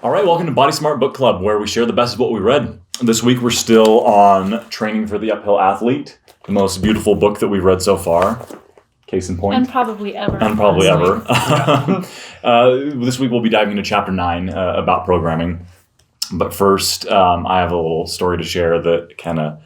All right, welcome to Body Smart Book Club, where we share the best of what we read. This week we're still on Training for the Uphill Athlete, the most beautiful book that we've read so far. Case in point. And probably ever. This week we'll be diving into Chapter 9 about programming. But first, I have a little story to share that kind of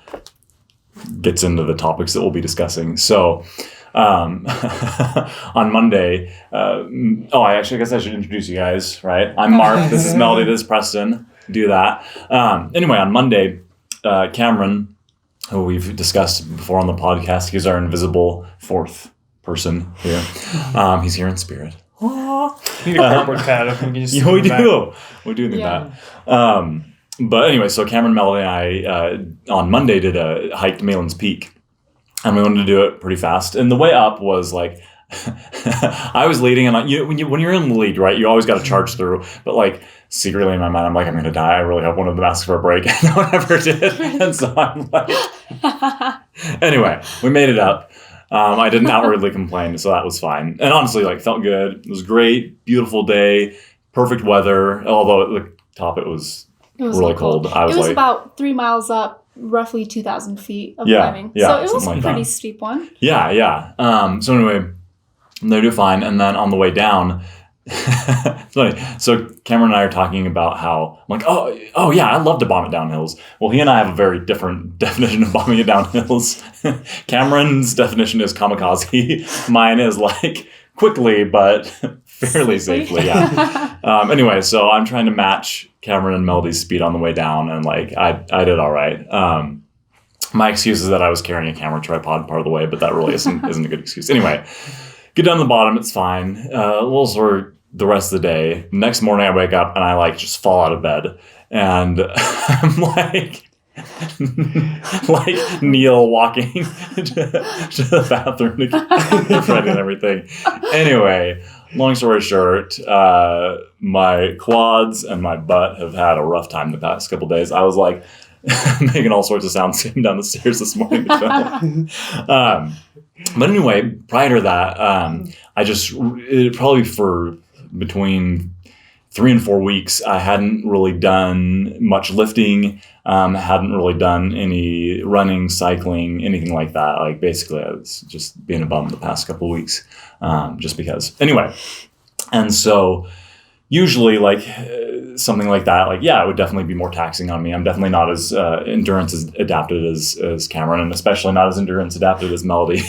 gets into the topics that we'll be discussing. So, on Monday, I guess I should introduce you guys, right? I'm Mark, this is Melody, this is Preston. Do that. Anyway, on Monday, Cameron, who we've discussed before on the podcast, he's our invisible fourth person here. He's here in spirit. We need a cardboard pad. We do need that. But anyway, so Cameron, Melody, and I on Monday did a hike to Malin's Peak. And we wanted to do it pretty fast. And the way up was like, I was leading, and when you're in the lead, right, you always got to charge through. But like secretly in my mind, I'm like, I'm going to die. I really hope one of them asks for a break. And no one ever did. And so I'm like, anyway, we made it up. I didn't outwardly complain, so that was fine. And honestly, like, felt good. It was great, beautiful day, perfect weather. Although at the top it was really cold. It was about 3 miles up. Roughly 2,000 feet of climbing. So it was a pretty steep one. Yeah. So anyway, they do fine. And then on the way down, it's funny. So Cameron and I are talking about how, I'm like, oh yeah, I love to bomb it down hills. Well, he and I have a very different definition of bombing it down hills. Cameron's definition is kamikaze. Mine is like quickly, but fairly safely. Yeah. Anyway, so I'm trying to match Cameron and Melody's speed on the way down, and like I did all right. My excuse is that I was carrying a camera tripod part of the way, but that really isn't a good excuse. Anyway, get down to the bottom, it's fine. A little sore the rest of the day. Next morning I wake up and I like just fall out of bed, and I'm like Neil walking to the bathroom to get ready and everything. Anyway, long story short, my quads and my butt have had a rough time the past couple days. I was like making all sorts of sounds getting down the stairs this morning to film. But anyway, prior to that, probably for between 3 and 4 weeks, I hadn't really done much lifting, hadn't really done any running, cycling, anything like that. Like basically I was just being a bum the past couple of weeks, just because. Anyway, and so usually like something like that, like, yeah, it would definitely be more taxing on me. I'm definitely not as endurance adapted as Cameron, and especially not as endurance adapted as Melody.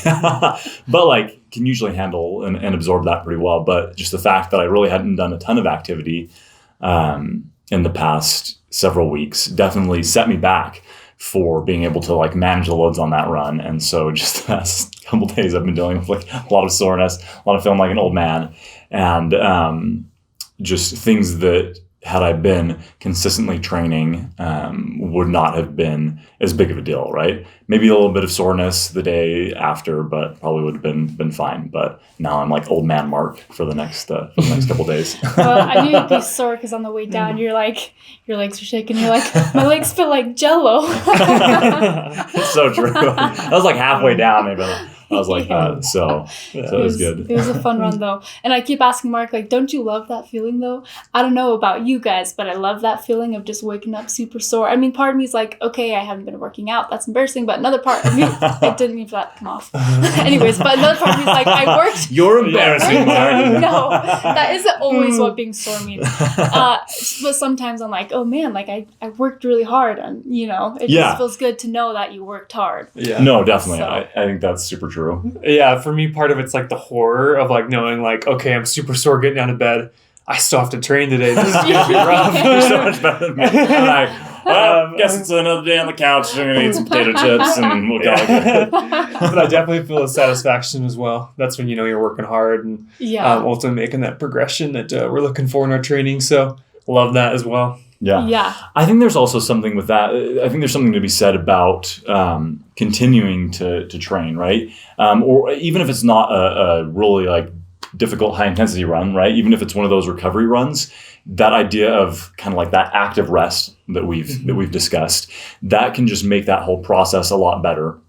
But like can usually handle and absorb that pretty well. But just the fact that I really hadn't done a ton of activity in the past several weeks definitely set me back for being able to like manage the loads on that run. And so just the past couple of days I've been dealing with like a lot of soreness, a lot of feeling like an old man, and just things that had I been consistently training, would not have been as big of a deal, right? Maybe a little bit of soreness the day after, but probably would have been fine. But now I'm like old man Mark for the next couple days. Well, I knew you'd be sore because on the way down, you're like, your legs are shaking. You're like, my legs feel like Jello. It's so true. I was like halfway down, maybe. I was like that, so it was good. It was a fun run, though. And I keep asking Mark, like, don't you love that feeling, though? I don't know about you guys, but I love that feeling of just waking up super sore. I mean, part of me is like, okay, I haven't been working out. That's embarrassing. But another part of me, I didn't mean for that to come off. Anyways, but another part of me is like, I worked. You're embarrassing, Mark. No, that isn't always what being sore means. But sometimes I'm like, oh, man, like, I worked really hard. And, it just feels good to know that you worked hard. Yeah. No, definitely. So. I think that's super true. Yeah, for me, part of it's like the horror of like knowing like, okay, I'm super sore getting out of bed. I still have to train today. This is going to be rough. You're so much better than me. I'm like, well, guess it's another day on the couch. I'm going to eat some potato chips and we'll go. But I definitely feel the satisfaction as well. That's when you're working hard and ultimately making that progression that we're looking for in our training. So love that as well. Yeah. I think there's also something with that. I think there's something to be said about continuing to train, right? Or even if it's not a really like difficult high intensity run, right? Even if it's one of those recovery runs, that idea of kind of like that active rest that we've discussed, that can just make that whole process a lot better.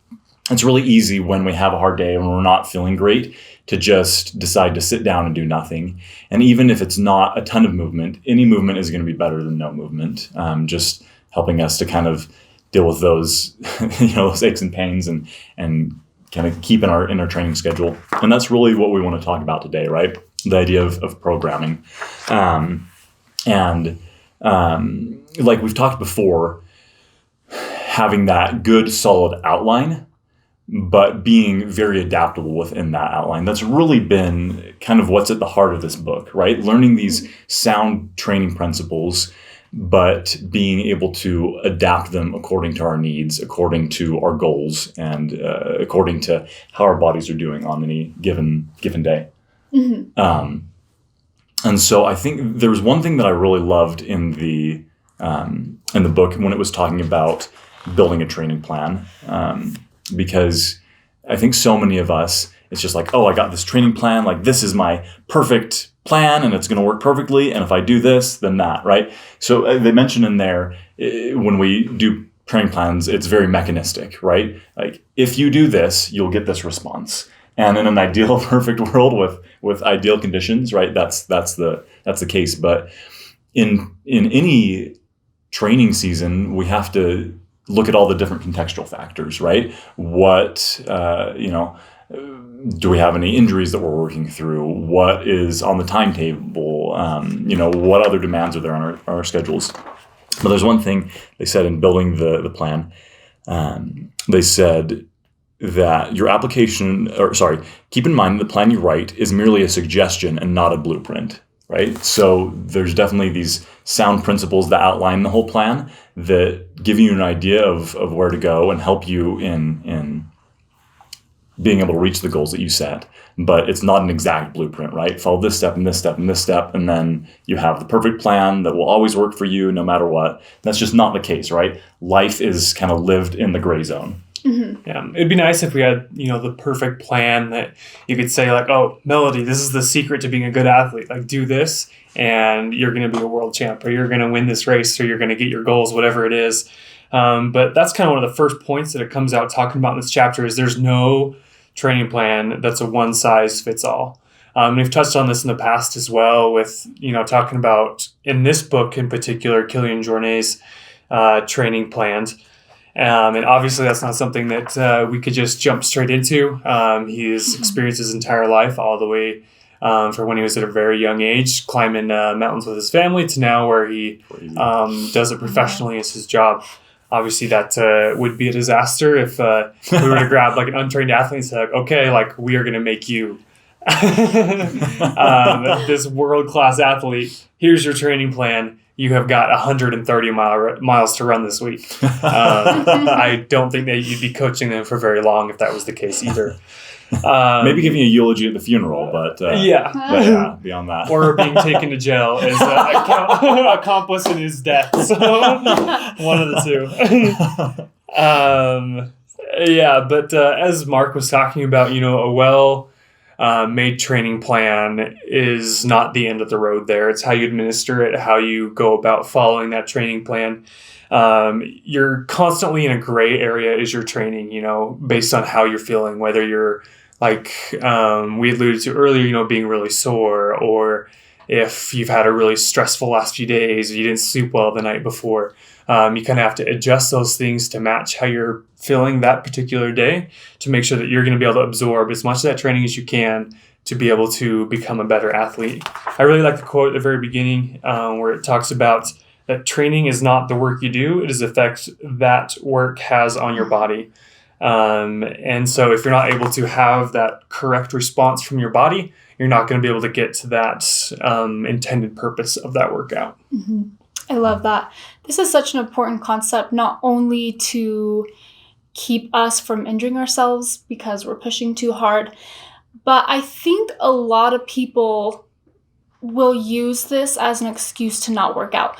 it's really easy when we have a hard day and we're not feeling great to just decide to sit down and do nothing. And even if it's not a ton of movement, any movement is going to be better than no movement. Just helping us to kind of deal with those, those aches and pains and kind of keep in our training schedule. And that's really what we want to talk about today, right? The idea of programming. Like we've talked before, having that good solid outline, but being very adaptable within that outline. That's really been kind of what's at the heart of this book, right? Learning these sound training principles, but being able to adapt them according to our needs, according to our goals, and according to how our bodies are doing on any given day. Mm-hmm. And so I think there was one thing that I really loved in the book when it was talking about building a training plan, because I think so many of us, it's just like, oh, I got this training plan, like this is my perfect plan and it's going to work perfectly. And if I do this, then that, right? So they mentioned in there, when we do training plans, it's very mechanistic, right? Like if you do this, you'll get this response. And in an ideal, perfect world with ideal conditions, right? That's the case. But in any training season, we have to look at all the different contextual factors, right? What, do we have any injuries that we're working through? What is on the timetable? What other demands are there on our schedules? But there's one thing they said in building the plan. They said that your keep in mind the plan you write is merely a suggestion and not a blueprint, right? So there's definitely these sound principles that outline the whole plan that give you an idea of where to go and help you in being able to reach the goals that you set. But it's not an exact blueprint, right? Follow this step and this step and this step, and then you have the perfect plan that will always work for you no matter what. That's just not the case, right? Life is kind of lived in the gray zone. Mm-hmm. Yeah, it'd be nice if we had, the perfect plan that you could say like, oh, Melody, this is the secret to being a good athlete. Like, do this and you're going to be a world champ, or you're going to win this race, or you're going to get your goals, whatever it is. But that's kind of one of the first points that it comes out talking about in this chapter is there's no training plan that's a one size fits all. We've touched on this in the past as well with, talking about in this book in particular, Kilian Jornet's training plans. And obviously that's not something that we could just jump straight into. He's experienced his entire life all the way from when he was at a very young age, climbing mountains with his family, to now where he does it professionally as his job. Obviously that would be a disaster if we were to grab like an untrained athlete and say, like, okay, like we are going to make you this world-class athlete. Here's your training plan. You have got 130 miles to run this week. I don't think that you'd be coaching them for very long if that was the case either. Maybe giving a eulogy at the funeral, but beyond that. Or being taken to jail as an accomplice in his death. So one of the two. But as Mark was talking about, a made training plan is not the end of the road there. It's how you administer it, how you go about following that training plan. You're constantly in a gray area as you're training, based on how you're feeling, whether you're like we alluded to earlier, being really sore, or if you've had a really stressful last few days, or you didn't sleep well the night before. You kind of have to adjust those things to match how you're feeling that particular day to make sure that you're going to be able to absorb as much of that training as you can to be able to become a better athlete. I really like the quote at the very beginning where it talks about that training is not the work you do, it is the effect that work has on your body. And so if you're not able to have that correct response from your body, you're not going to be able to get to that intended purpose of that workout. Mm-hmm. I love that. This is such an important concept, not only to keep us from injuring ourselves because we're pushing too hard, but I think a lot of people will use this as an excuse to not work out.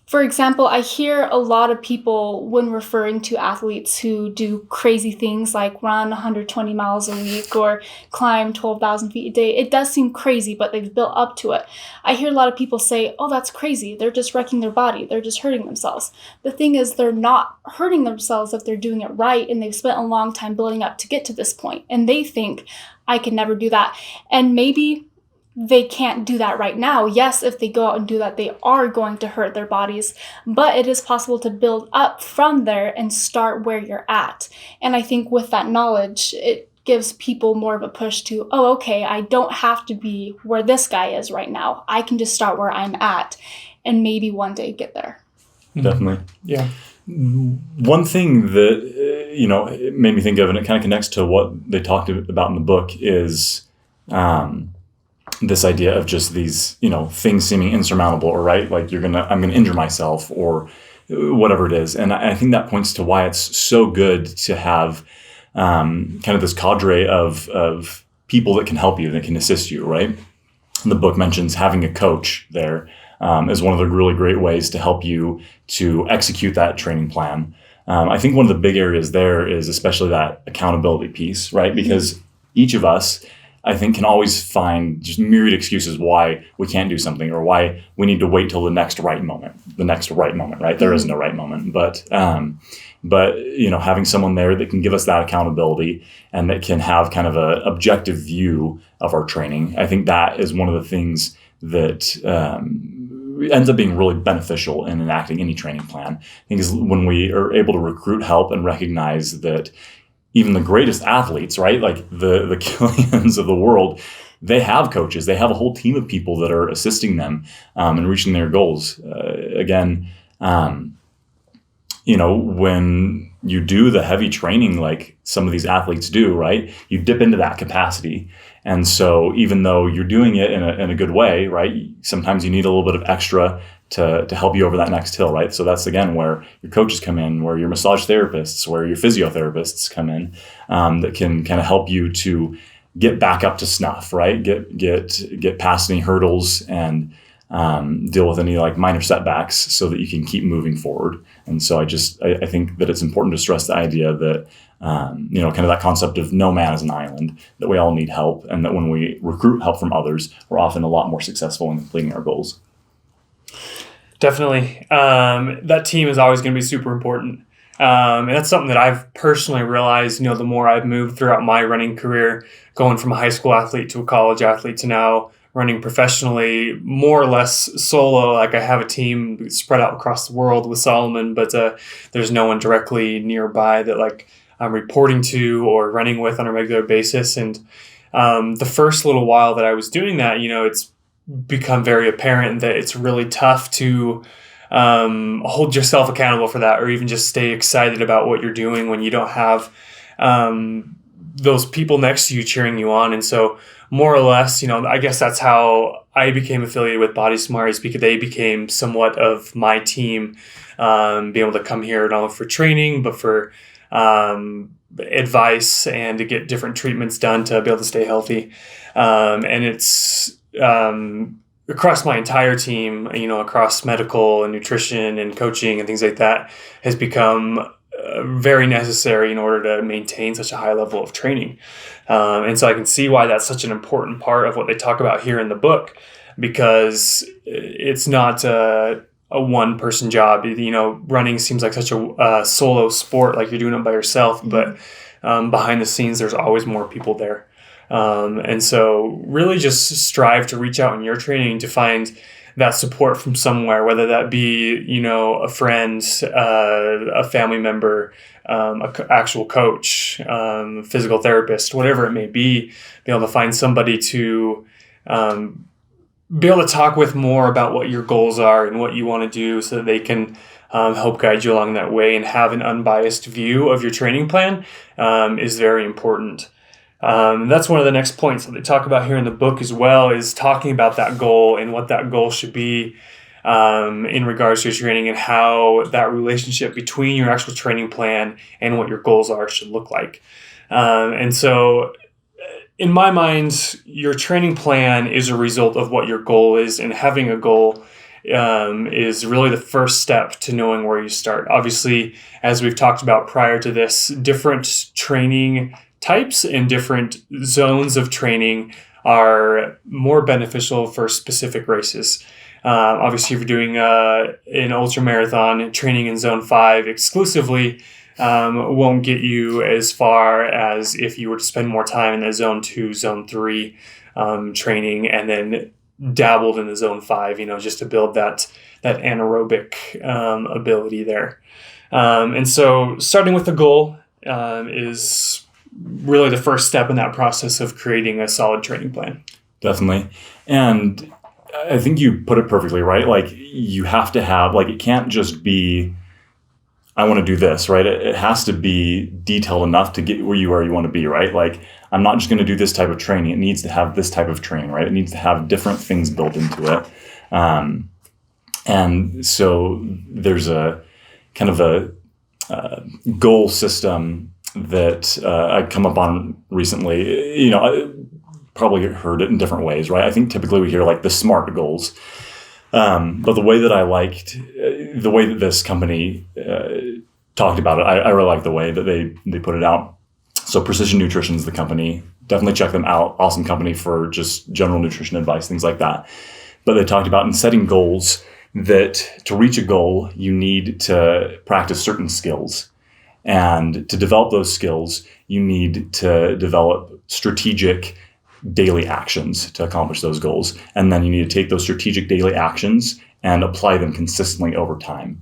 For example, I hear a lot of people when referring to athletes who do crazy things like run 120 miles a week or climb 12,000 feet a day. It does seem crazy, but they've built up to it. I hear a lot of people say, oh, that's crazy. They're just wrecking their body. They're just hurting themselves. The thing is, they're not hurting themselves if they're doing it right, and they've spent a long time building up to get to this point. And they think, I can never do that. And maybe they can't do that right now. Yes, if they go out and do that, they are going to hurt their bodies, but it is possible to build up from there and start where you're at. And I think with that knowledge, it gives people more of a push to, oh, okay, I don't have to be where this guy is right now. I can just start where I'm at and maybe one day get there. Definitely. Yeah. One thing that, it made me think of, and it kind of connects to what they talked about in the book, is this idea of just these, things seeming insurmountable, or right, like I'm gonna injure myself or whatever it is. And I think that points to why it's so good to have kind of this cadre of people that can help you, that can assist you, right? The book mentions having a coach there is one of the really great ways to help you to execute that training plan. I think one of the big areas there is especially that accountability piece, right? Because each of us, I think, can always find just myriad excuses why we can't do something, or why we need to wait till the next right moment, right? There is no right moment, but having someone there that can give us that accountability and that can have kind of a objective view of our training, I think that is one of the things that ends up being really beneficial in enacting any training plan. I think is when we are able to recruit help and recognize that even the greatest athletes, right, like the Killians of the world, they have coaches. They have a whole team of people that are assisting them in reaching their goals. When you do the heavy training like some of these athletes do, right, you dip into that capacity. And so even though you're doing it in a good way, right, sometimes you need a little bit of extra to help you over that next hill, right? So that's, again, where your coaches come in, where your massage therapists, where your physiotherapists come in, that can kind of help you to get back up to snuff, right? Get past any hurdles and deal with any like minor setbacks so that you can keep moving forward. And so I think that it's important to stress the idea that, kind of that concept of no man is an island, that we all need help, and that when we recruit help from others, we're often a lot more successful in completing our goals. Definitely. That team is always going to be super important. And that's something that I've personally realized, the more I've moved throughout my running career, going from a high school athlete to a college athlete to now running professionally, more or less solo. Like, I have a team spread out across the world with Solomon, but there's no one directly nearby that like I'm reporting to or running with on a regular basis. And the first little while that I was doing that, it's become very apparent that it's really tough to hold yourself accountable for that, or even just stay excited about what you're doing when you don't have those people next to you cheering you on. And so more or less, I guess that's how I became affiliated with Body Smart, is because they became somewhat of my team, being able to come here not only for training, but for advice and to get different treatments done to be able to stay healthy. And it's across my entire team, across medical and nutrition and coaching and things like that, has become very necessary in order to maintain such a high level of training. And so I can see why that's such an important part of what they talk about here in the book, because it's not a one-person job. Running seems like such a solo sport, like you're doing it by yourself, but behind the scenes, there's always more people there. And so really just strive to reach out in your training to find that support from somewhere, whether that be, a friend, a family member, actual coach, physical therapist, whatever it may be able to find somebody to be able to talk with more about what your goals are and what you want to do, so that they can help guide you along that way, and have an unbiased view of your training plan is very important. That's one of the next points that they talk about here in the book as well, is talking about that goal and what that goal should be in regards to your training, and how that relationship between your actual training plan and what your goals are should look like. And so in my mind, your training plan is a result of what your goal is, and having a goal is really the first step to knowing where you start. Obviously, as we've talked about prior to this, different training types and different zones of training are more beneficial for specific races. Obviously, if you're doing an ultra marathon, training in zone 5 exclusively won't get you as far as if you were to spend more time in the zone 2, zone 3 training, and then dabbled in the zone 5, just to build that anaerobic ability there. And so starting with the goal is really the first step in that process of creating a solid training plan. Definitely. And I think you put it perfectly, right? Like, you have to have, like, it can't just be, I want to do this, right? It has to be detailed enough to get where you want to be, right? Like, I'm not just going to do this type of training. It needs to have this type of training, right? It needs to have different things built into it. And so there's a kind of a goal system that I come up on recently. I probably heard it in different ways, right? I think typically we hear like the SMART goals. But the way that I liked, the way that this company talked about it, I really like the way that they put it out. So Precision Nutrition is the company. Definitely check them out. Awesome company for just general nutrition advice, things like that. But they talked about in setting goals that to reach a goal, you need to practice certain skills. And to develop those skills, you need to develop strategic daily actions to accomplish those goals. And then you need to take those strategic daily actions and apply them consistently over time.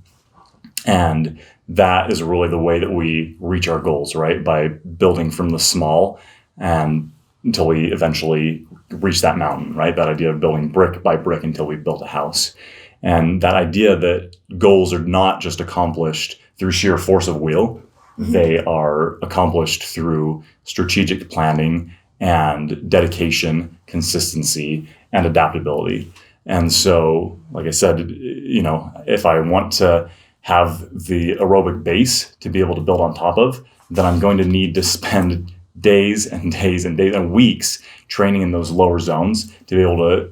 And that is really the way that we reach our goals, right? By building from the small and until we eventually reach that mountain, right? That idea of building brick by brick until we built a house. And that idea that goals are not just accomplished through sheer force of will, they are accomplished through strategic planning and dedication, consistency, and adaptability. And so, like I said, if I want to have the aerobic base to be able to build on top of, then I'm going to need to spend days and days and days and weeks training in those lower zones to be able to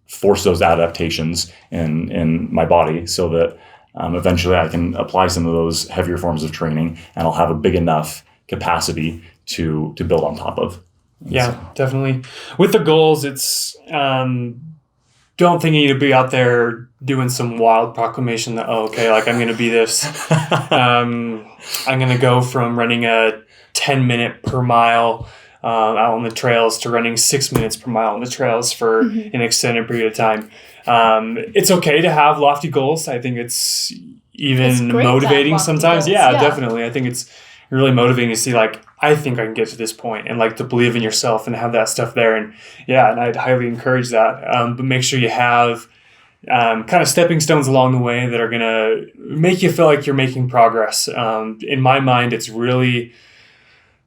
force those adaptations in my body so that eventually I can apply some of those heavier forms of training and I'll have a big enough capacity to build on top of. Yeah, definitely. With the goals, it's don't think you need to be out there doing some wild proclamation that, I'm going to be this. I'm going to go from running a 10-minute per mile out on the trails to running 6 minutes per mile on the trails for an extended period of time. It's okay to have lofty goals. I think it's even motivating sometimes. Yeah, definitely. I think it's really motivating to see, like, I think I can get to this point and like to believe in yourself and have that stuff there. And and I'd highly encourage that. But make sure you have kind of stepping stones along the way that are going to make you feel like you're making progress. In my mind, it's really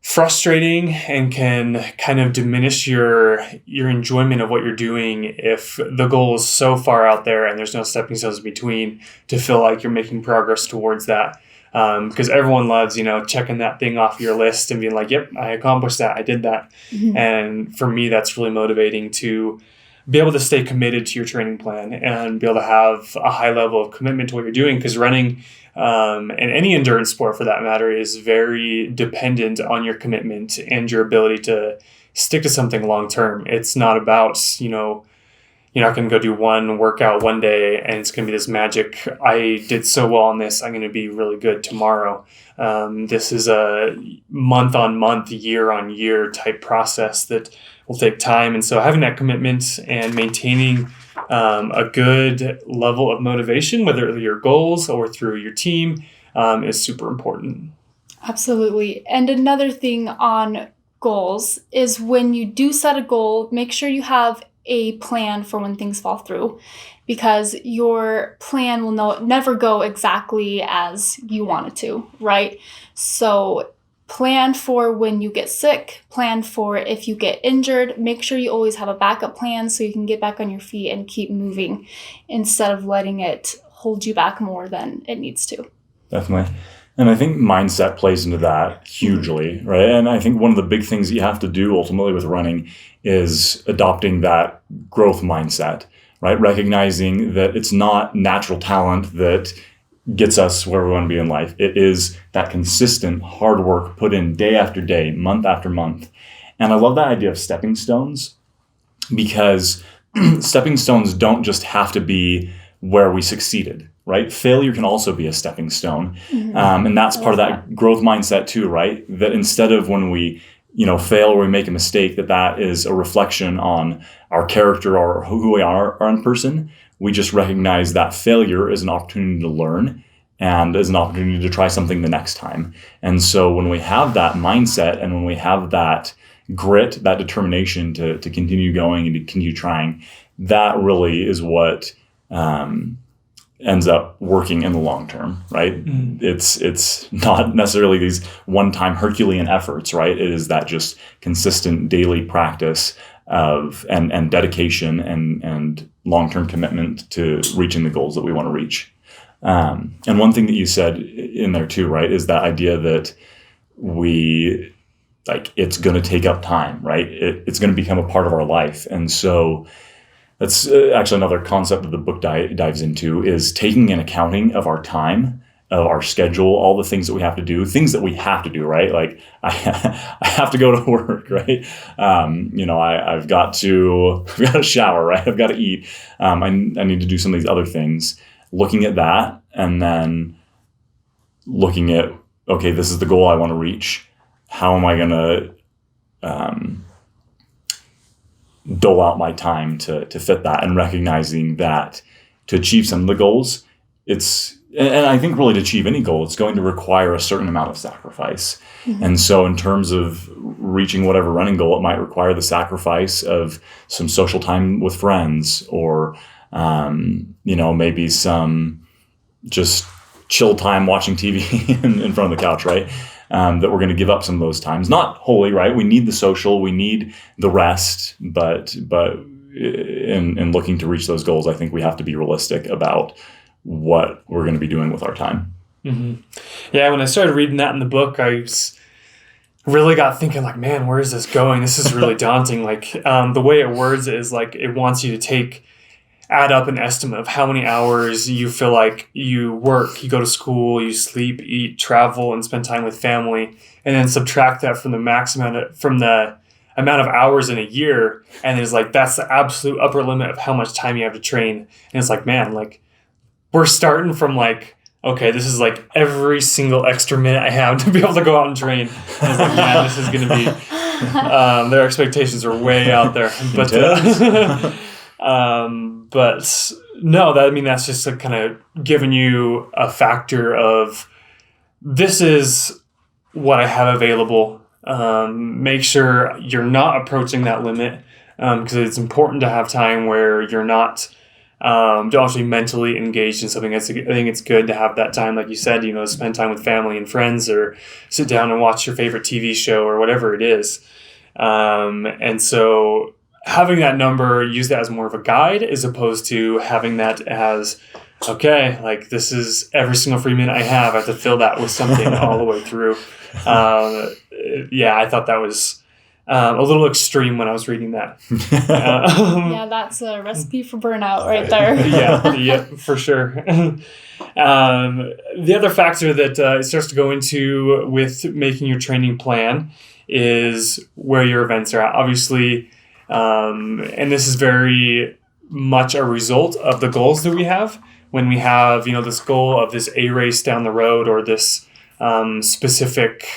frustrating and can kind of diminish your enjoyment of what you're doing if the goal is so far out there and there's no stepping stones in between to feel like you're making progress towards that. Because everyone loves, checking that thing off your list and being like, yep, I accomplished that. I did that. Mm-hmm. And for me, that's really motivating to be able to stay committed to your training plan and be able to have a high level of commitment to what you're doing. Because running and any endurance sport for that matter is very dependent on your commitment and your ability to stick to something long term. It's not about, you're not going to go do one workout one day and it's going to be this magic. I did so well on this, I'm going to be really good tomorrow. This is a month-on-month, year-on-year type process that will take time. And so having that commitment and maintaining a good level of motivation, whether your goals or through your team, is super important. Absolutely. And another thing on goals is when you do set a goal, make sure you have a plan for when things fall through, because your plan will never go exactly as you want it to, right? So plan for when you get sick, plan for if you get injured, make sure you always have a backup plan so you can get back on your feet and keep moving instead of letting it hold you back more than it needs to. Definitely. And I think mindset plays into that hugely, right? And I think one of the big things that you have to do ultimately with running is adopting that growth mindset, right? Recognizing that it's not natural talent that gets us where we want to be in life. It is that consistent hard work put in day after day, month after month. And I love that idea of stepping stones, because stepping stones don't just have to be where we succeeded, right? Failure can also be a stepping stone. And that's part of that growth mindset too, right? That instead of when we fail or we make a mistake, that is a reflection on our character or who we are in person. We just recognize that failure is an opportunity to learn and as an opportunity to try something the next time. And so when we have that mindset and when we have that grit, that determination to continue going and to continue trying, that really is what ends up working in the long term, right? It's not necessarily these one-time Herculean efforts, right? It is that just consistent daily practice of and dedication and long-term commitment to reaching the goals that we want to reach. And one thing that you said in there too, right, is that idea that it's going to take up time, right? It's going to become a part of our life. And so that's actually another concept that the book dives into, is taking an accounting of our time, of our schedule, all the things that we have to do, right? Like I have to go to work, right? I've got to shower, right? I've got to eat. I need to do some of these other things. Looking at that and then looking at, okay, this is the goal I want to reach. How am I going to dole out my time to fit that, and recognizing that to achieve some of the goals, and I think really to achieve any goal, it's going to require a certain amount of sacrifice. And so in terms of reaching whatever running goal, it might require the sacrifice of some social time with friends, or, maybe some just chill time watching TV in front of the couch, right? That we're going to give up some of those times. Not wholly, right? We need the social, we need the rest, but in looking to reach those goals, I think we have to be realistic about what we're going to be doing with our time. Yeah, when I started reading that in the book, I really got thinking like, man, where is this going? This is really daunting. Like the way it words it is like it wants you to add up an estimate of how many hours you feel like you work, you go to school, you sleep, eat, travel, and spend time with family, and then subtract that from the amount of hours in a year, and it's like that's the absolute upper limit of how much time you have to train. And it's like, man, like we're starting from like, okay, this is like every single extra minute I have to be able to go out and train. And it's like, man, this is going to be their expectations are way out there, but but no, that's just kind of giving you a factor of this is what I have available. Make sure you're not approaching that limit, because it's important to have time where you're not actually mentally engaged in something. I think it's good to have that time, like you said, spend time with family and friends, or sit down and watch your favorite TV show or whatever it is. And so having that number, use that as more of a guide, as opposed to having that as, okay, like this is every single free minute I have to fill that with something all the way through. I thought that was a little extreme when I was reading that. Yeah, that's a recipe for burnout right there. yeah, for sure. The other factor that it starts to go into with making your training plan is where your events are at. Obviously, and this is very much a result of the goals that we have. When we have, this goal of this A race down the road, or this specific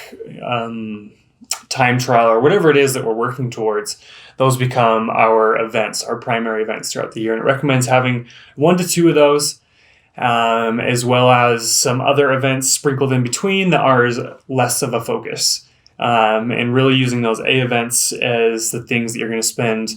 time trial, or whatever it is that we're working towards, those become our events, our primary events throughout the year. And it recommends having 1 to 2 of those, as well as some other events sprinkled in between that are less of a focus. And really using those A events as the things that you're going to spend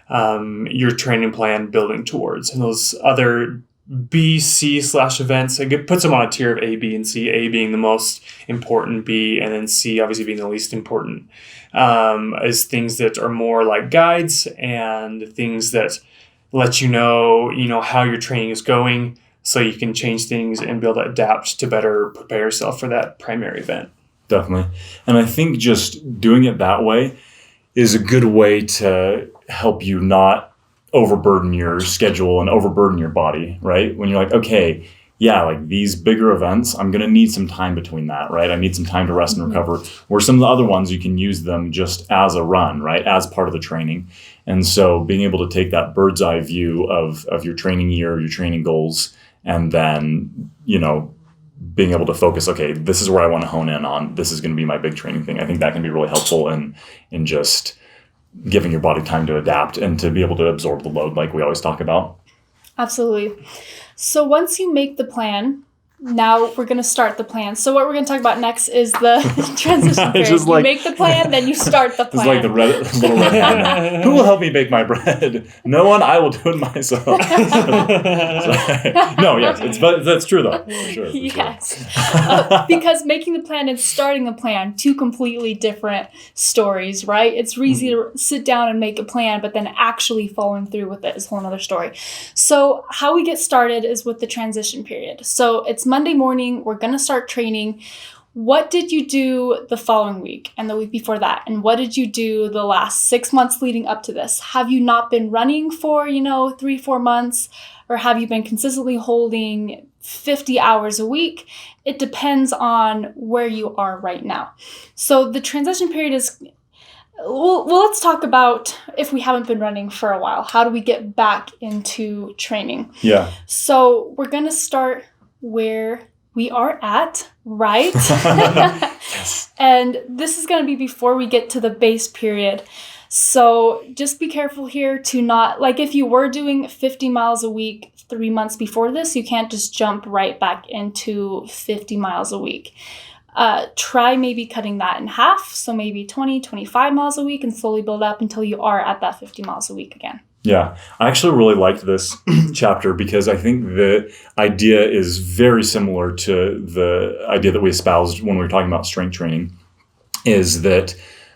your training plan building towards. And those other B, C / events, it puts them on a tier of A, B, and C, A being the most important, B, and then C obviously being the least important, as things that are more like guides and things that let you know how your training is going, so you can change things and be able to adapt to better prepare yourself for that primary event. Definitely. And I think just doing it that way is a good way to help you not overburden your schedule and overburden your body, right? When you're like, okay, yeah, like these bigger events, I'm going to need some time between that, right? I need some time to rest and recover. Where some of the other ones, you can use them just as a run, right? As part of the training. And so being able to take that bird's eye view of your training year, your training goals, and then, being able to focus, okay, this is where I want to hone in on. This is going to be my big training thing. I think that can be really helpful in just giving your body time to adapt and to be able to absorb the load like we always talk about. Absolutely. So once you make the plan, now we're going to start the plan. So what we're going to talk about next is the transition period. Just you make the plan, then you start the plan. It's like the little red hand. Who will help me bake my bread? No one. I will do it myself. No, yes, but that's true though. For sure. Yes. Because making the plan and starting the plan, two completely different stories, right? It's easy to sit down and make a plan, but then actually following through with it is a whole other story. So how we get started is with the transition period. So it's Monday morning, we're going to start training. What did you do the following week and the week before that? And what did you do the last 6 months leading up to this? Have you not been running for, 3-4 months? Or have you been consistently holding 50 hours a week? It depends on where you are right now. So the transition period is, well, let's talk about if we haven't been running for a while. How do we get back into training? Yeah. So we're going to start where we are at, right? Yes. And this is going to be before we get to the base period. So just be careful here to not, like if you were doing 50 miles a week 3 months before this, you can't just jump right back into 50 miles a week. Try maybe cutting that in half. So maybe 20, 25 miles a week and slowly build up until you are at that 50 miles a week again. Yeah, I actually really liked this chapter because I think the idea is very similar to the idea that we espoused when we were talking about strength training, is that,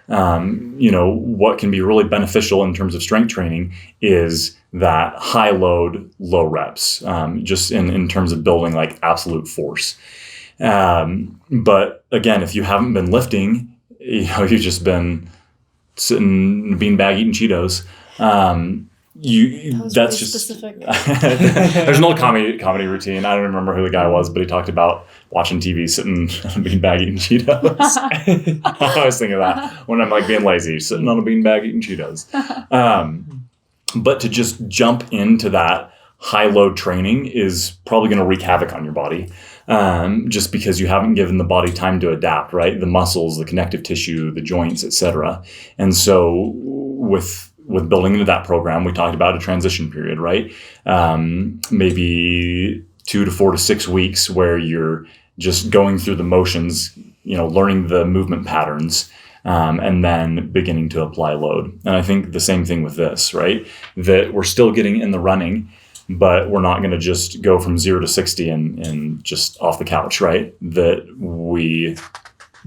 what can be really beneficial in terms of strength training is that high load, low reps, just in terms of building like absolute force. But again, if you haven't been lifting, you've just been sitting beanbag eating Cheetos. That's really just specific. There's an old comedy routine. I don't remember who the guy was, but he talked about watching TV, sitting on a beanbag eating Cheetos. I always think of that when I'm like being lazy, sitting on a beanbag eating Cheetos. But to just jump into that high load training is probably going to wreak havoc on your body. Just because you haven't given the body time to adapt, right? The muscles, the connective tissue, the joints, etc. And so with building into that program, we talked about a transition period, right? Maybe 2 to 4 to 6 weeks where you're just going through the motions, learning the movement patterns, and then beginning to apply load. And I think the same thing with this, right? That we're still getting in the running, but we're not going to just go from 0 to 60 and just off the couch, right? That we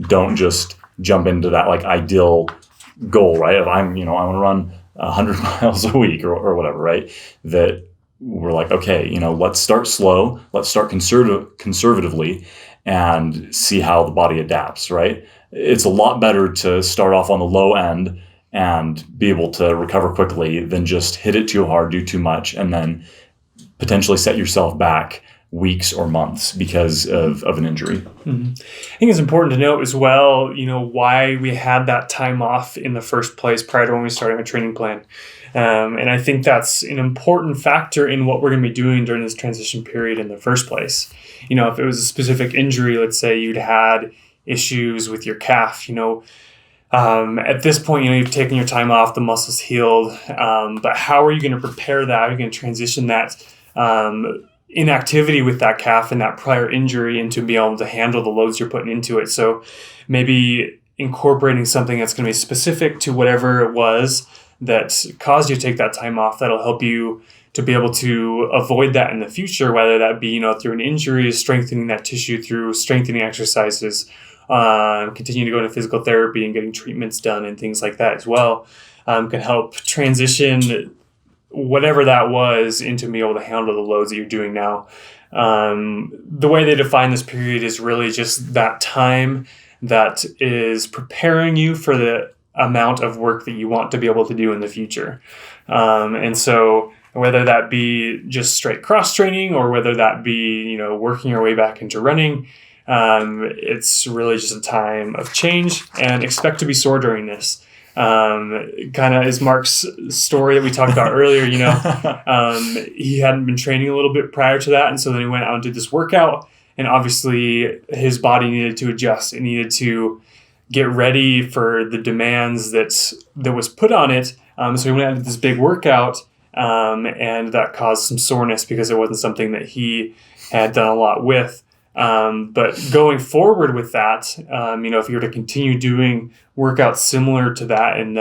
don't just jump into that like ideal goal, right? If I want to run 100 miles a week or whatever, right? That we're like, okay, let's start slow. Let's start conservatively and see how the body adapts, right? It's a lot better to start off on the low end and be able to recover quickly than just hit it too hard, do too much, and then potentially set yourself back weeks or months because of an injury. Mm-hmm. I think it's important to note as well, why we had that time off in the first place prior to when we started our training plan. And I think that's an important factor in what we're going to be doing during this transition period in the first place. If it was a specific injury, let's say you'd had issues with your calf, at this point, you've taken your time off, the muscle's healed, but how are you going to prepare that? How are you going to transition that inactivity with that calf and that prior injury into being able to handle the loads you're putting into it? So maybe incorporating something that's going to be specific to whatever it was that caused you to take that time off, that'll help you to be able to avoid that in the future, whether that be, through an injury, strengthening that tissue through strengthening exercises, continue to go into physical therapy and getting treatments done and things like that as well, can help transition whatever that was into being able to handle the loads that you're doing now. The way they define this period is really just that time that is preparing you for the amount of work that you want to be able to do in the future. And so whether that be just straight cross training or whether that be, working your way back into running, it's really just a time of change, and expect to be sore during this. Kind of is Mark's story that we talked about earlier, he hadn't been training a little bit prior to that. And so then he went out and did this workout, and obviously his body needed to adjust. It needed to get ready for the demands that was put on it. So he went out and did this big workout, and that caused some soreness because it wasn't something that he had done a lot with. But going forward with that, if you were to continue doing workouts similar to that and,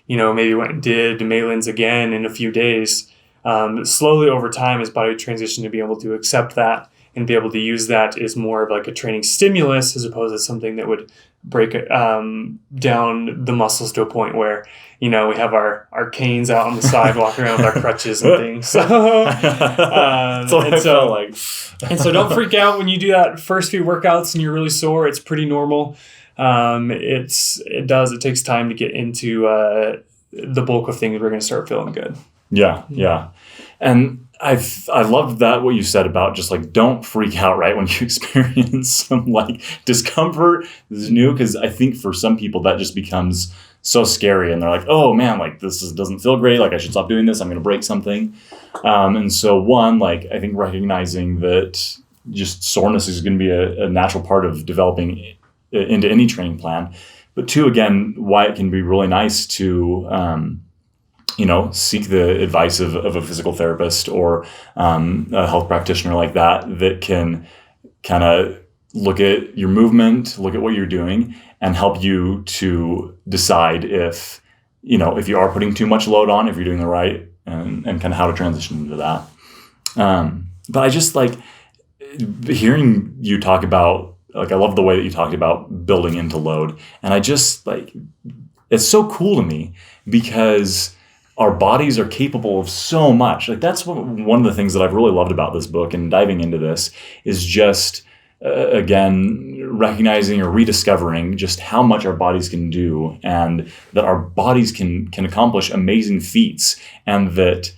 maybe went and did Maitland's again in a few days, slowly over time, his body would transition to be able to accept that and be able to use that as more of like a training stimulus as opposed to something that would break down the muscles to a point where, we have our canes out on the side, walking around with our crutches and things. So don't freak out when you do that first few workouts and you're really sore. It's pretty normal. It takes time to get into the bulk of things. We're going to start feeling good. Yeah. And I loved that what you said about just like don't freak out right when you experience some like discomfort. This is new, because I think for some people that just becomes so scary, and they're like, oh man, like doesn't feel great, like I should stop doing this, I'm gonna break something. And so one, like I think recognizing that just soreness is going to be a natural part of developing into any training plan. But two, again, why it can be really nice to seek the advice of a physical therapist or a health practitioner like that can kind of look at your movement, look at what you're doing, and help you to decide if you are putting too much load on, if you're doing the right, and kind of how to transition into that. But I just like hearing you talk about, like, I love the way that you talked about building into load. And I just like, it's so cool to me because our bodies are capable of so much. Like that's one of the things that I've really loved about this book and diving into this is just, again, recognizing or rediscovering just how much our bodies can do, and that our bodies can accomplish amazing feats. And that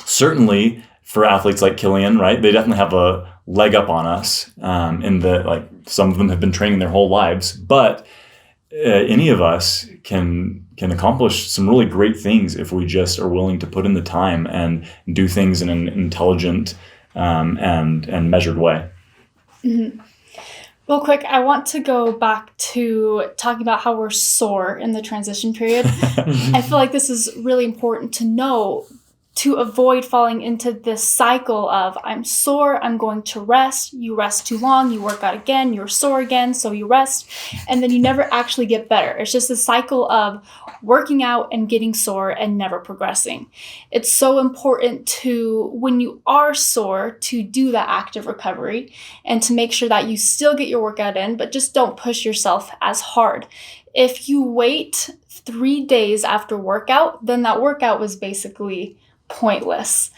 certainly for athletes like Killian, right, they definitely have a leg up on us in that, like, some of them have been training their whole lives, but any of us can accomplish some really great things if we just are willing to put in the time and do things in an intelligent and measured way. Mm-hmm. Real quick, I want to go back to talking about how we're sore in the transition period. I feel like this is really important to know to avoid falling into this cycle of I'm sore, I'm going to rest, you rest too long, you work out again, you're sore again, so you rest, and then you never actually get better. It's just a cycle of working out and getting sore and never progressing. It's so important to, when you are sore, to do that active recovery and to make sure that you still get your workout in, but just don't push yourself as hard. If you wait 3 days after workout, then that workout was basically pointless.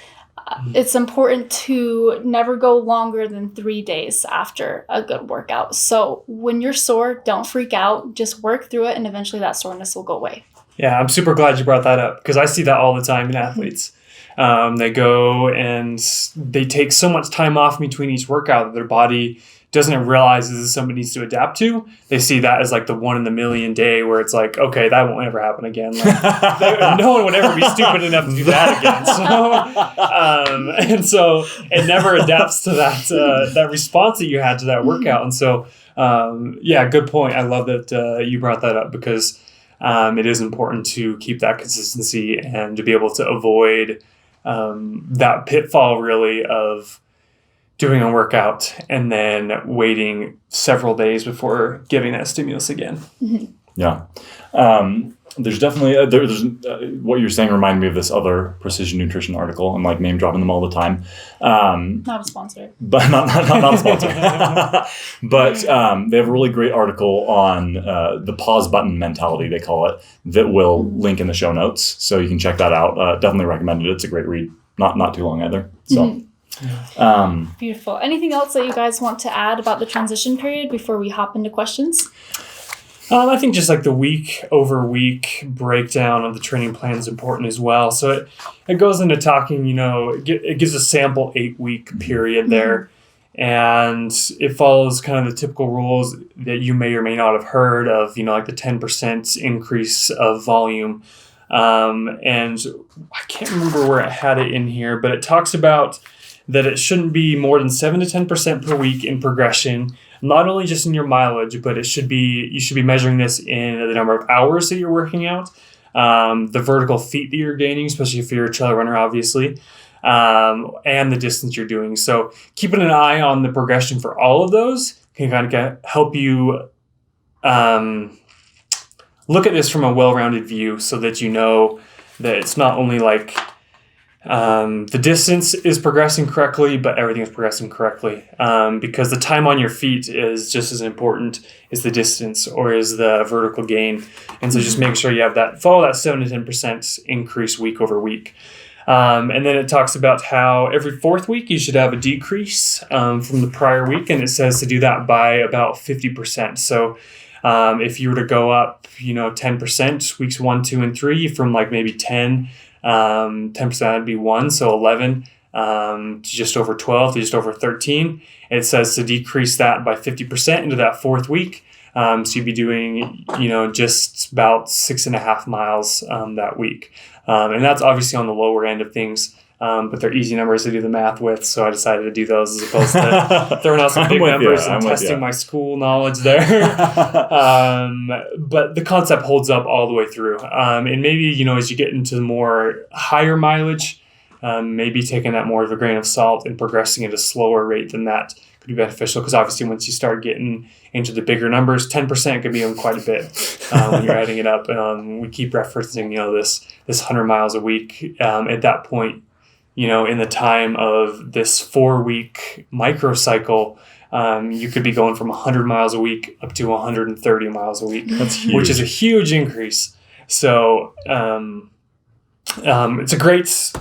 It's important to never go longer than 3 days after a good workout. So when you're sore, don't freak out. Just work through it, and eventually that soreness will go away. Yeah, I'm super glad you brought that up because I see that all the time in athletes. They go and they take so much time off between each workout that their body doesn't realize this is something needs to adapt to. They see that as like the 1 in a million day where it's like, okay, that won't ever happen again. Like, no one would ever be stupid enough to do that again. And so it never adapts to that response that you had to that workout. And so, good point. I love that you brought that up because it is important to keep that consistency and to be able to avoid that pitfall really of doing a workout and then waiting several days before giving that stimulus again. Mm-hmm. Yeah. There's definitely, what you're saying reminded me of this other Precision Nutrition article. I'm like name dropping them all the time. Not a sponsor. But not a sponsor. But they have a really great article on the pause button mentality, they call it, that we'll link in the show notes. So you can check that out. Definitely recommend it. It's a great read. Not too long either. So. Mm-hmm. Beautiful. Anything else that you guys want to add about the transition period before we hop into questions? I think just like the week over week breakdown of the training plan is important as well. So it goes into talking, it gives a sample 8-week period there. And it follows kind of the typical rules that you may or may not have heard of, like the 10% increase of volume. And I can't remember where I had it in here, but it talks about that it shouldn't be more than 7 to 10% per week in progression, not only just in your mileage, but you should be measuring this in the number of hours that you're working out, the vertical feet that you're gaining, especially if you're a trail runner, obviously, and the distance you're doing. So keeping an eye on the progression for all of those can kind of help you look at this from a well-rounded view, so that you know that it's not only like the distance is progressing correctly, but everything is progressing correctly, because the time on your feet is just as important as the distance or as the vertical gain. And so just make sure you have follow that 7 to 10% increase week over week. And then it talks about how every 4th week you should have a decrease from the prior week, and it says to do that by about 50%. So if you were to go up, 10% weeks 1, 2, and 3 from like maybe 10% would be 1, so 11 to just over 12 to just over 13. It says to decrease that by 50% into that 4th week. So you'd be doing, just about 6.5 miles that week. And that's obviously on the lower end of things, but they're easy numbers to do the math with. So I decided to do those as opposed to throwing out some big numbers and testing my school knowledge there. But the concept holds up all the way through. And maybe, as you get into more higher mileage, maybe taking that more of a grain of salt and progressing at a slower rate than that could be beneficial, because obviously once you start getting into the bigger numbers, 10% could be on quite a bit when you're adding it up. We keep referencing, this 100 miles a week. At that point, in the time of this 4-week microcycle, you could be going from 100 miles a week up to 130 miles a week. That's huge. Which is a huge increase. So it's a great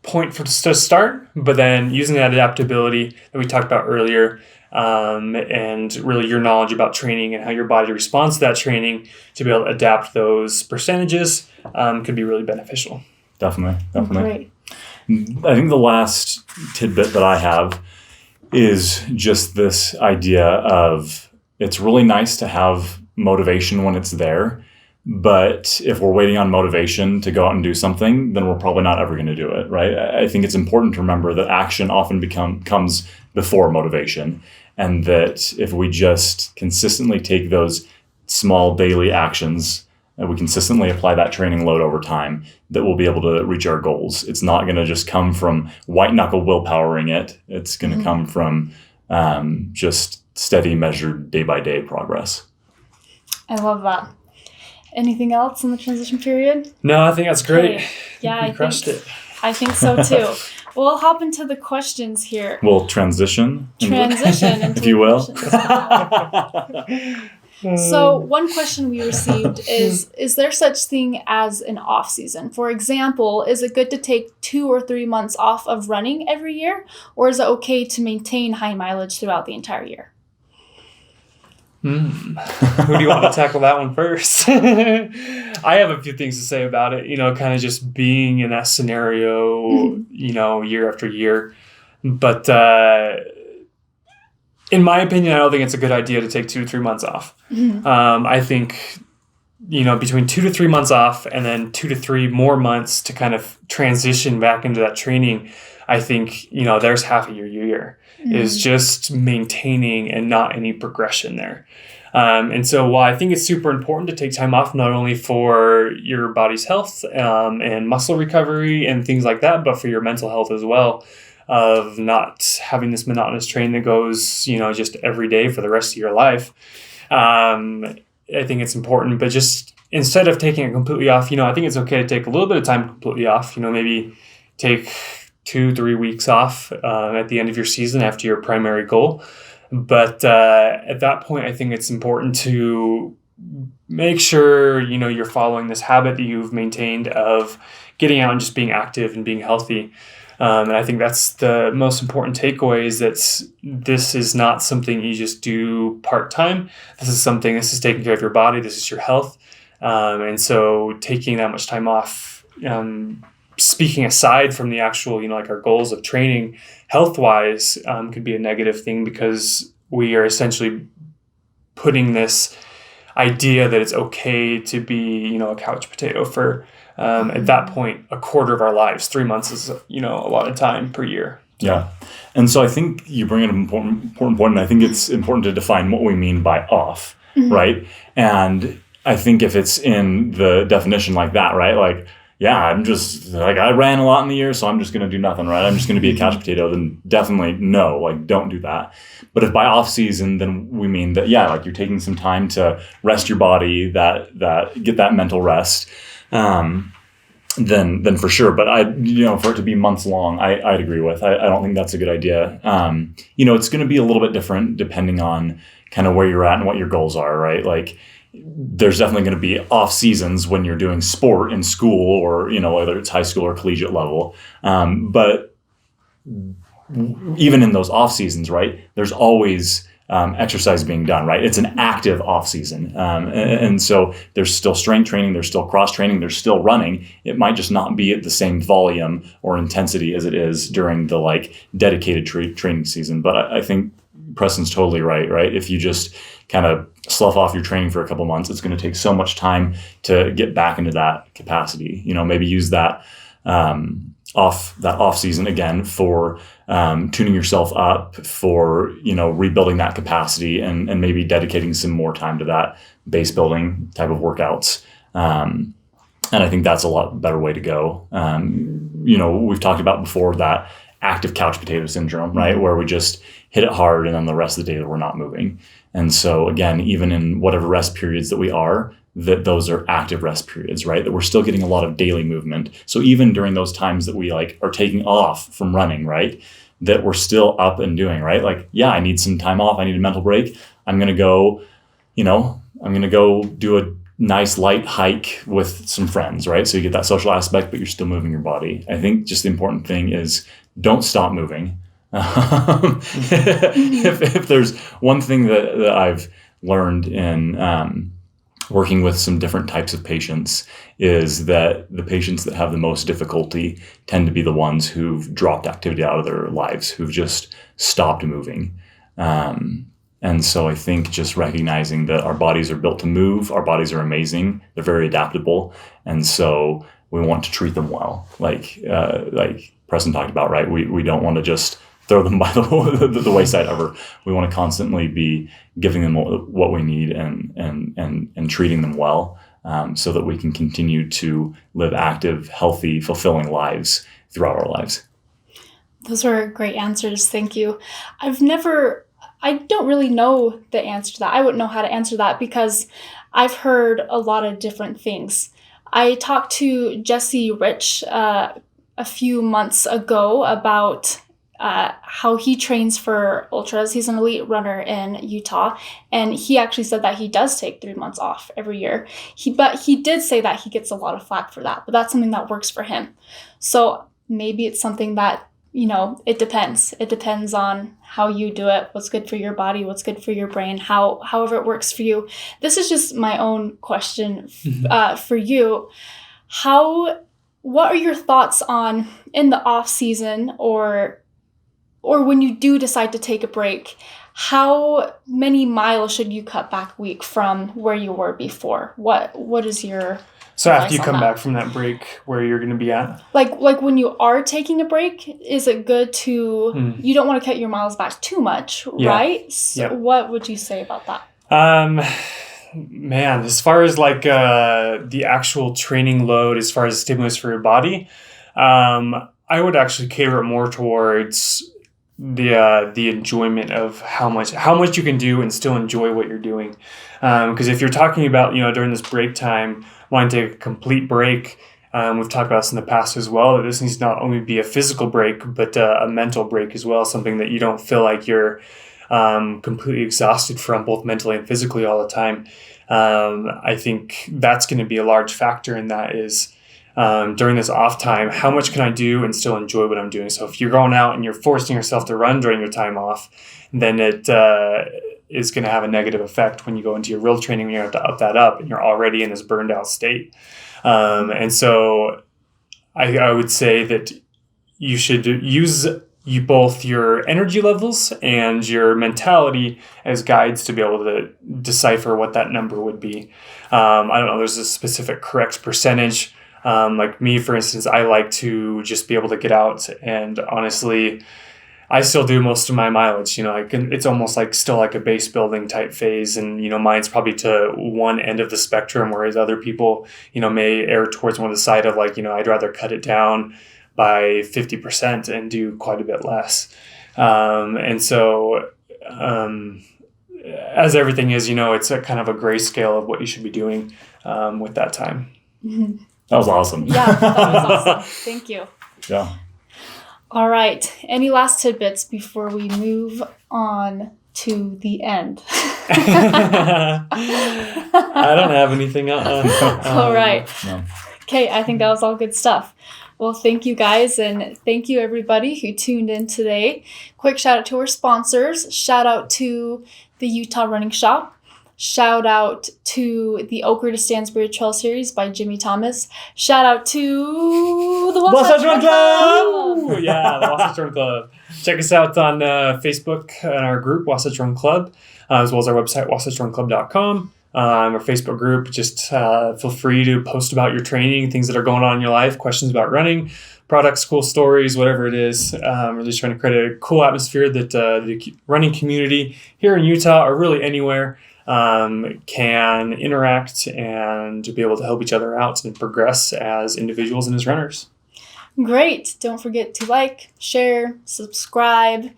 point to start, but then using that adaptability that we talked about earlier, and really your knowledge about training and how your body responds to that training to be able to adapt those percentages could be really beneficial. Definitely. Great. I think the last tidbit that I have is just this idea of it's really nice to have motivation when it's there, but if we're waiting on motivation to go out and do something, then we're probably not ever going to do it, right? I think it's important to remember that action often comes before motivation, and that if we just consistently take those small daily actions and we consistently apply that training load over time, that we'll be able to reach our goals. It's not going to just come from white knuckle willpowering it. It's going to come from just steady, measured, day by day progress. I love that. Anything else in the transition period? No, I think that's great. Okay. Yeah, you crushed it. I think so too. We'll hop into the questions here. We'll transition into If you will. So one question we received is there such thing as an off season? For example, is it good to take 2 or 3 months off of running every year? Or is it okay to maintain high mileage throughout the entire year? Who do you want to tackle that one first? I have a few things to say about it, kind of just being in that scenario, year after year. But in my opinion, I don't think it's a good idea to take 2 to 3 months off. I think, between 2 to 3 months off and then 2 to 3 more months to kind of transition back into that training, I think, there's half of your year is just maintaining and not any progression there. And so while I think it's super important to take time off, not only for your body's health and muscle recovery and things like that, but for your mental health as well, of not having this monotonous training that goes, just every day for the rest of your life. I think it's important, but just instead of taking it completely off, I think it's okay to take a little bit of time completely off, maybe take 2-3 weeks off at the end of your season after your primary goal. But at that point, I think it's important to make sure, you're following this habit that you've maintained of getting out and just being active and being healthy. And I think that's the most important takeaway, is that this is not something you just do part-time. This is taking care of your body. This is your health. And so taking that much time off, speaking aside from the actual, like our goals of training health-wise, could be a negative thing, because we are essentially putting this idea that it's okay to be, a couch potato for, at that point, a quarter of our lives. 3 months is, a lot of time per year. Yeah. And so I think you bring in an important point, and I think it's important to define what we mean by off, right? And I think if it's in the definition like that, right? Like, yeah, I'm just like, I ran a lot in the year, so I'm just going to do nothing, right? I'm just going to be a couch potato. Then definitely no, like, don't do that. But if by off season, then we mean that, yeah, like you're taking some time to rest your body, that get that mental rest, then for sure. But for it to be months long, I'd agree with. I don't think that's a good idea. It's going to be a little bit different depending on kind of where you're at and what your goals are, right? Like, there's definitely going to be off seasons when you're doing sport in school, or, whether it's high school or collegiate level. But even in those off seasons, right, there's always exercise being done, right? It's an active off season. And so there's still strength training, there's still cross training, there's still running. It might just not be at the same volume or intensity as it is during the dedicated training season. But I think Preston's totally right? If you just kind of slough off your training for a couple months, it's going to take so much time to get back into that capacity. Maybe use that off season again for tuning yourself up, for rebuilding that capacity, and maybe dedicating some more time to that base building type of workouts. And I think that's a lot better way to go. We've talked about before that active couch potato syndrome, right? Where we just hit it hard and then the rest of the day we're not moving. And so again, even in whatever rest periods that we are, that those are active rest periods, right? That we're still getting a lot of daily movement. So even during those times that we are taking off from running, right? That we're still up and doing, right? Like, yeah, I need some time off. I need a mental break. I'm going to go do a nice light hike with some friends, right? So you get that social aspect, but you're still moving your body. I think just the important thing is don't stop moving. If there's one thing that I've learned in working with some different types of patients, is that the patients that have the most difficulty tend to be the ones who've dropped activity out of their lives, who've just stopped moving. And so I think just recognizing that our bodies are built to move, our bodies are amazing, they're very adaptable, and so we want to treat them well. Like Preston talked about, right? We don't want to just throw them by the wayside ever. We want to constantly be giving them what we need and treating them well, so that we can continue to live active, healthy, fulfilling lives throughout our lives. Those were great answers. Thank you. I don't really know the answer to that. I wouldn't know how to answer that because I've heard a lot of different things. I talked to Jesse Rich a few months ago about how he trains for ultras. He's an elite runner in Utah, and he actually said that he does take 3 months off every year. But he did say that he gets a lot of flack for that, but that's something that works for him. So maybe it's something that, it depends. It depends on how you do it, what's good for your body, what's good for your brain, however it works for you. This is just my own question for you. What are your thoughts on, in the off season or when you do decide to take a break, how many miles should you cut back a week from where you were before? What is your So after you come back from that break, where you're going to be at? Like when you are taking a break, is it good to, you don't want to cut your miles back too much, right? So what would you say about that? Man, as far as the actual training load, as far as stimulus for your body, I would actually cater it more towards the enjoyment of how much you can do and still enjoy what you're doing. Because if you're talking about, during this break time, wanting to take a complete break, we've talked about this in the past as well, that this needs to not only be a physical break, but a mental break as well, something that you don't feel like you're completely exhausted from, both mentally and physically all the time. I think that's going to be a large factor in that, is during this off time, how much can I do and still enjoy what I'm doing? So if you're going out and you're forcing yourself to run during your time off, then it is going to have a negative effect when you go into your real training, when you have to up that up and you're already in this burned out state. And so I would say that you should use both your energy levels and your mentality as guides to be able to decipher what that number would be. I don't know, there's a specific correct percentage. Like me, for instance, I like to just be able to get out, and honestly, I still do most of my mileage. It's almost like still like a base building type phase, and mine's probably to one end of the spectrum, whereas other people, may err towards one of the side of like, I'd rather cut it down by 50% and do quite a bit less. And so, as everything is, it's a kind of a gray scale of what you should be doing with that time. That was awesome. Yeah, that was awesome. Thank you. Yeah. All right. Any last tidbits before we move on to the end? I don't have anything. All right. No. Okay, I think that was all good stuff. Well, thank you guys, and thank you everybody who tuned in today. Quick shout out to our sponsors. Shout out to the Utah Running Shop. Shout out to the Oaker to Stansbury Trail Series by Jimmy Thomas. Shout out to the Wasatch Run Club! Yeah, the Wasatch Run Club. Check us out on Facebook and our group, Wasatch Run Club, as well as our website, wasatchrunclub.com. Our Facebook group, just feel free to post about your training, things that are going on in your life, questions about running, products, cool stories, whatever it is. We're just trying to create a cool atmosphere that the running community here in Utah or really anywhere can interact and be able to help each other out and progress as individuals and as runners. Great. Don't forget to like, share, subscribe.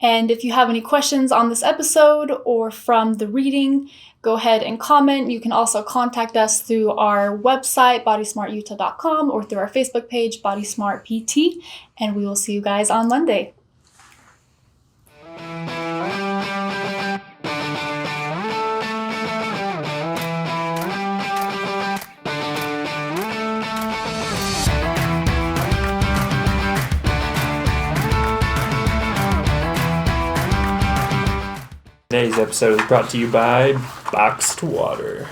And if you have any questions on this episode or from the reading, go ahead and comment. You can also contact us through our website, bodysmartutah.com, or through our Facebook page, BodySmartPT. And we will see you guys on Monday. Today's episode is brought to you by Boxed Water.